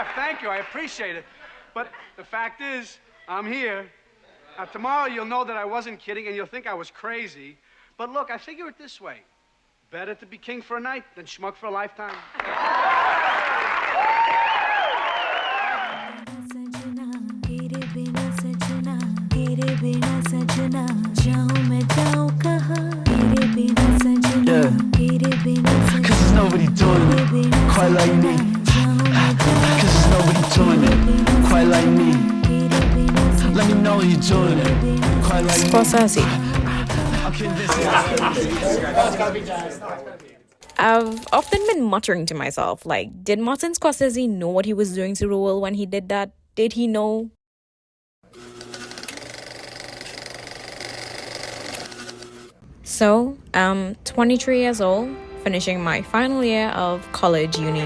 laugh. Thank you. I appreciate it. But the fact is, I'm here. Now, tomorrow you'll know that I wasn't kidding, and you'll think I was crazy. But look, I figure it this way. Better to be king for a night than schmuck for a lifetime. Yeah, cause there's nobody doing it quite like me. Cause there's nobody doing it quite like me. Let me know you're doing it quite like me. Scorsese. I'm convinced. I've often been muttering to myself, like, did Martin Scorsese know what he was doing to the world when he did that? Did he know? So, I'm 23 years old, finishing my final year of college, uni,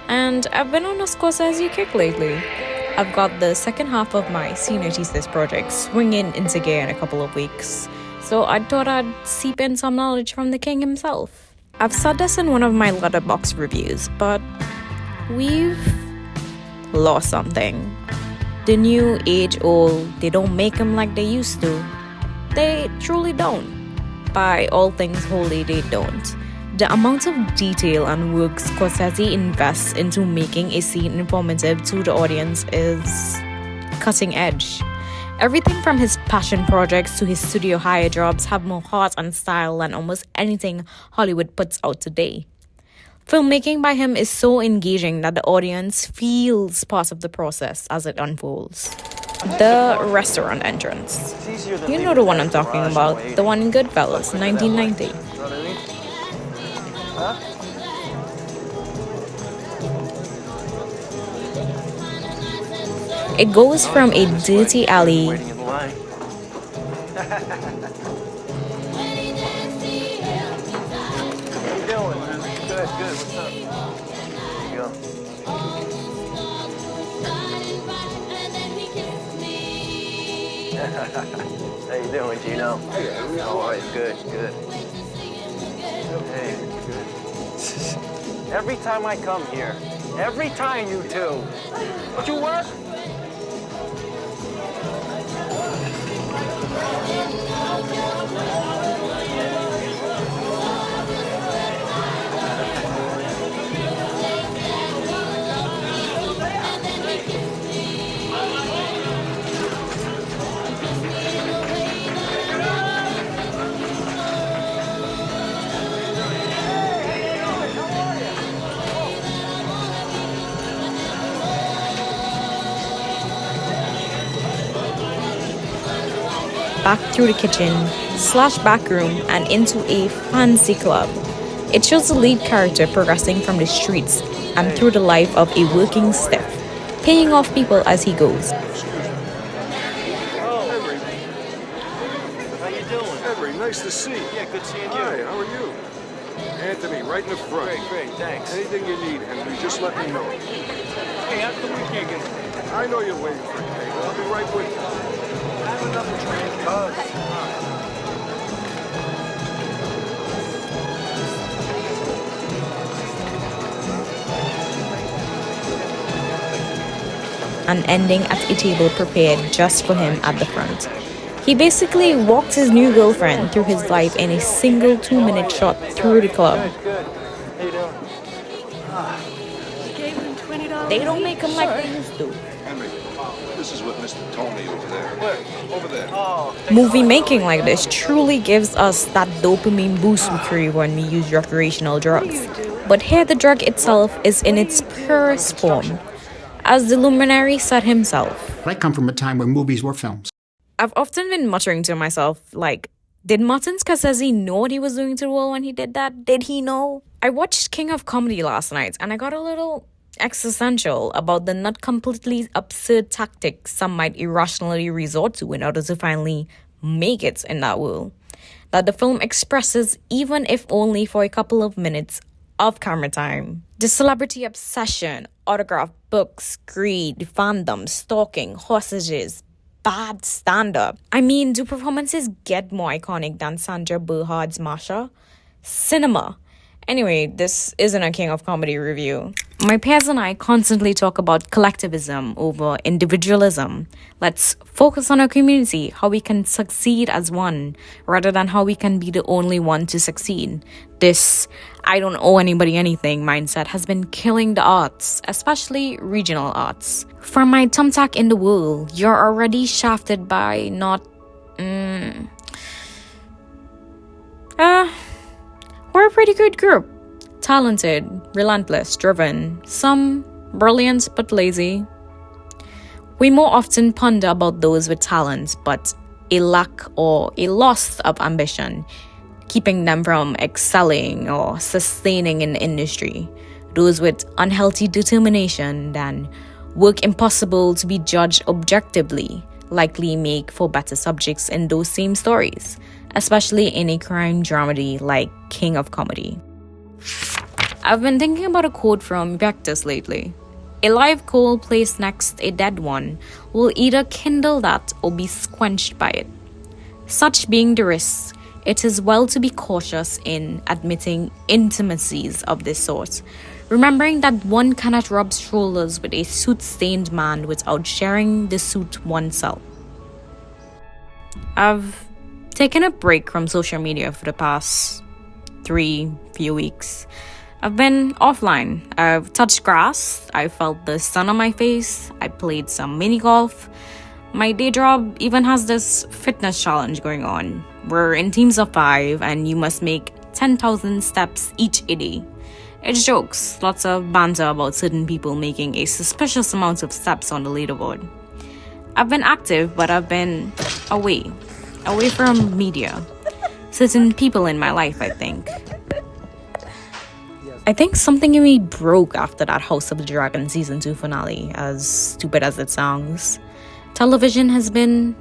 and I've been on a Scorsese kick lately. I've got the second half of my senior thesis project swinging into gear in a couple of weeks, so I thought I'd seep in some knowledge from the king himself. I've said this in one of my Letterboxd reviews, but we've lost something. The new age-old, they don't make them like they used to. They truly don't. By all things holy, they don't. The amount of detail and work Scorsese invests into making a scene informative to the audience is cutting edge. Everything from his passion projects to his studio hire jobs have more heart and style than almost anything Hollywood puts out today. Filmmaking by him is so engaging that the audience feels part of the process as it unfolds. The restaurant entrance. You know the one I'm talking about, the one in GoodFellas, 1990. It goes from a dirty alley How you doing, Gino? Hey, all right, good. Hey, good. Every time I come here, every time you two, don't you work? back through the kitchen, / back room, and into a fancy club. It shows the lead character progressing from the streets and through the life of a working stiff, paying off people as he goes. How you doing? Henry, nice to see you. Yeah, good seeing you. Hi, how are you? Anthony, right in the front. Great, thanks. Anything you need, Henry, just let me know. Hey, how come we can't get... I know you're waiting for a table. I'll be right with you. Have another drink, cuz. And ending at a table prepared just for him at the front. He basically walked his new girlfriend through his life in a single 2-minute shot through the club. Good. How you doing? Gave him $20. They don't make him like they used to. Henry, this is what Mr. Tony over there. Where? Over there. Oh, Movie making like this truly gives us that dopamine boost we crave when we use recreational drugs. But here the drug itself is in its purest form, as the luminary said himself. I come from a time when movies were films. I've often been muttering to myself, like, did Martin Scorsese know what he was doing to the world when he did that? Did he know? I watched King of Comedy last night and I got a little existential about the not completely absurd tactics some might irrationally resort to in order to finally make it in that world. That the film expresses, even if only for a couple of minutes of camera time. The celebrity obsession, autograph books, greed, fandom, stalking, hostages, bad stand-up. I mean, do performances get more iconic than Sandra Bernhard's Masha? Cinema. Anyway, this isn't a King of Comedy review. My peers and I constantly talk about collectivism over individualism. Let's focus on our community, how we can succeed as one, rather than how we can be the only one to succeed. This I don't owe anybody anything mindset has been killing the arts, especially regional arts. From my thumbtack in the world, you're already shafted by not... we're a pretty good group. Talented, relentless, driven, some brilliant but lazy. We more often ponder about those with talent but a lack or a loss of ambition, keeping them from excelling or sustaining in the industry. Those with unhealthy determination than work impossible to be judged objectively likely make for better subjects in those same stories, especially in a crime dramedy like King of Comedy. I've been thinking about a quote from Epictetus lately. A live coal placed next a dead one will either kindle that or be quenched by it. Such being the risks, it is well to be cautious in admitting intimacies of this sort, remembering that one cannot rub shoulders with a soot-stained man without sharing the soot oneself. I've taken a break from social media for the past few weeks. I've been offline. I've touched grass. I felt the sun on my face. I played some mini golf. My day job even has this fitness challenge going on. We're in teams of 5 and you must make 10,000 steps each a day. It's jokes, lots of banter about certain people making a suspicious amount of steps on the leaderboard. I've been active, but I've been away from media. Certain people in my life, I think. I think something in me broke after that House of the Dragon Season 2 finale, as stupid as it sounds. Television has been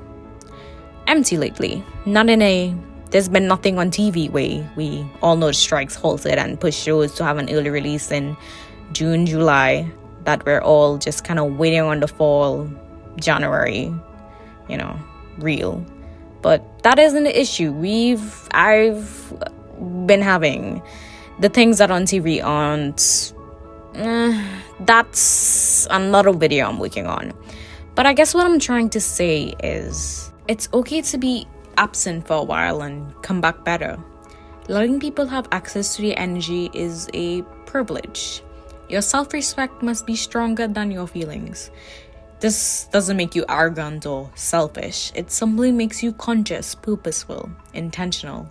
empty lately. There's been nothing on TV way. We all know the strikes halted and pushed shows to have an early release in June, July, that we're all just kind of waiting on the fall, January, real. But that isn't the issue. I've been having the things that on TV aren't. That's another video I'm working on. But I guess what I'm trying to say is it's okay to be absent for a while and come back better. Letting people have access to your energy is a privilege. Your self-respect must be stronger than your feelings. This doesn't make you arrogant or selfish. It simply makes you conscious, purposeful, intentional,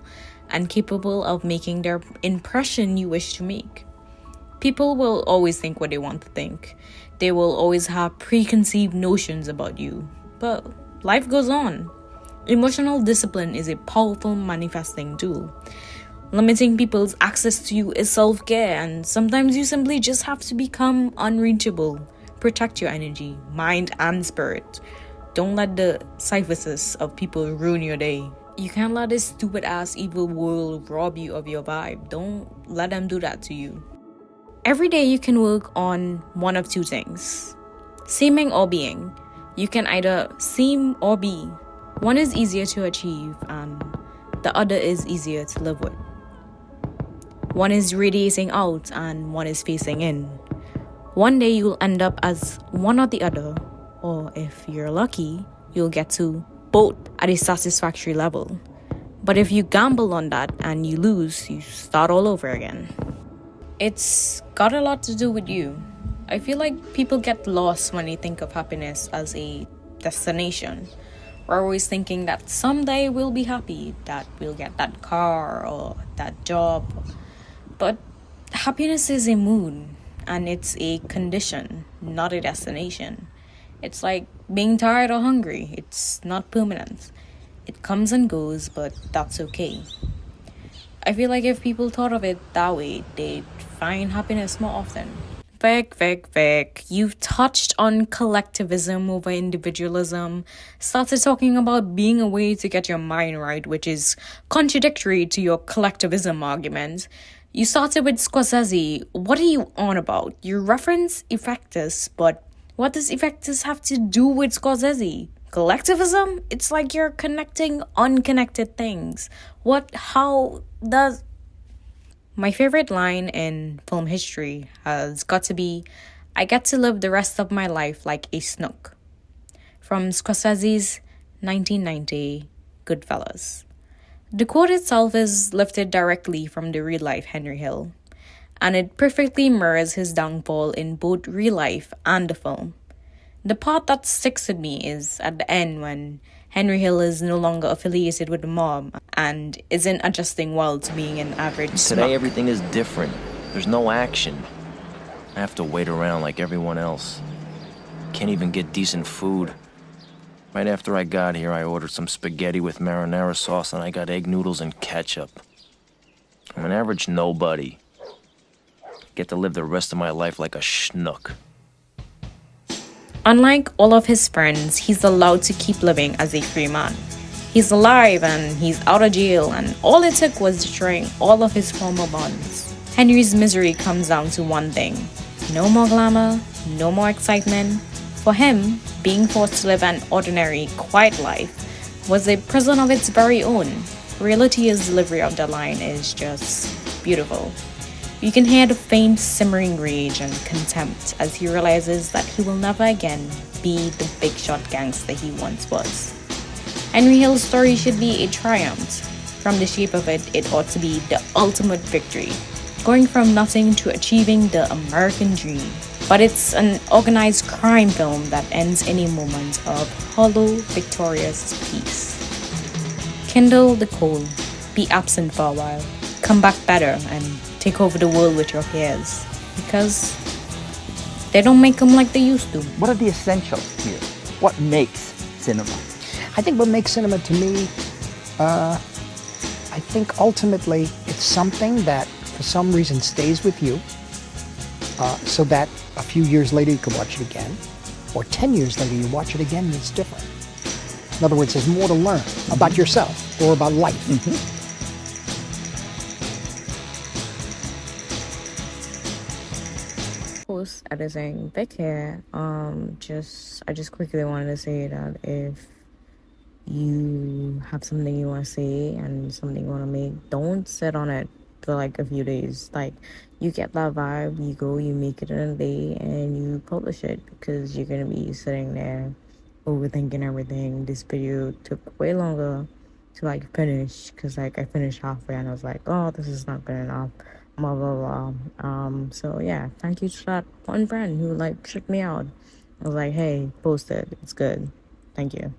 and capable of making their impression you wish to make. People will always think what they want to think. They will always have preconceived notions about you. But life goes on. Emotional discipline is a powerful manifesting tool. Limiting people's access to you is self-care, and sometimes you simply just have to become unreachable. Protect your energy, mind, and spirit. Don't let the cypherses of people ruin your day. You can't let this stupid-ass evil world rob you of your vibe. Don't let them do that to you. Every day you can work on one of two things. Seeming or being. You can either seem or be. One is easier to achieve and the other is easier to live with. One is radiating out and one is facing in. One day you'll end up as one or the other, or if you're lucky, you'll get to both at a satisfactory level. But if you gamble on that and you lose, you start all over again. It's got a lot to do with you. I feel like people get lost when they think of happiness as a destination. We're always thinking that someday we'll be happy, that we'll get that car or that job. But happiness is a mood, and it's a condition, not a destination. It's like being tired or hungry. It's not permanent. It comes and goes, but that's okay. I feel like if people thought of it that way, they'd find happiness more often. Vic. You've touched on collectivism over individualism, started talking about being a way to get your mind right, which is contradictory to your collectivism argument. You started with Scorsese. What are you on about? You reference epictetus, but what does epictetus have to do with Scorsese? Collectivism? It's like you're connecting unconnected things. How does... My favorite line in film history has got to be, "I get to live the rest of my life like a snook," from Scorsese's 1990 GoodFellas. The quote itself is lifted directly from the real-life Henry Hill, and it perfectly mirrors his downfall in both real life and the film. The part that sticks with me is at the end when Henry Hill is no longer affiliated with the mob and isn't adjusting well to being an average Today smuck. everything is different. There's no action. I have to wait around like everyone else. Can't even get decent food. Right after I got here, I ordered some spaghetti with marinara sauce and I got egg noodles and ketchup. I'm an average nobody. Get to live the rest of my life like a schnook. Unlike all of his friends, he's allowed to keep living as a free man. He's alive and he's out of jail, and all it took was destroying all of his former bonds. Henry's misery comes down to one thing: no more glamour, no more excitement. For him, being forced to live an ordinary, quiet life was a prison of its very own. Reality's delivery of the line is just beautiful. You can hear the faint simmering rage and contempt as he realizes that he will never again be the big shot gangster he once was. Henry Hill's story should be a triumph. From the shape of it, it ought to be the ultimate victory, going from nothing to achieving the American dream. But it's an organized crime film that ends in a moment of hollow, victorious peace. Kindle the coal, be absent for a while, come back better, and take over the world with your peers, because they don't make them like they used to. What are the essentials here? What makes cinema? I think what makes cinema to me, I think ultimately it's something that for some reason stays with you, so that a few years later you can watch it again, or 10 years later you watch it again and it's different. In other words, there's more to learn about yourself or about life. Post editing Vic here. I just quickly wanted to say that if you have something you want to say and something you want to make, don't sit on it for like a few days. Like, you get that vibe, you go, you make it in a day, and you publish it, because you're gonna be sitting there overthinking everything. This video took way longer to like finish, because like I finished halfway and I was like, oh, this is not good enough, blah blah blah. So yeah, thank you to that one friend who like shut me out. I was like, hey, post it, it's good, thank you.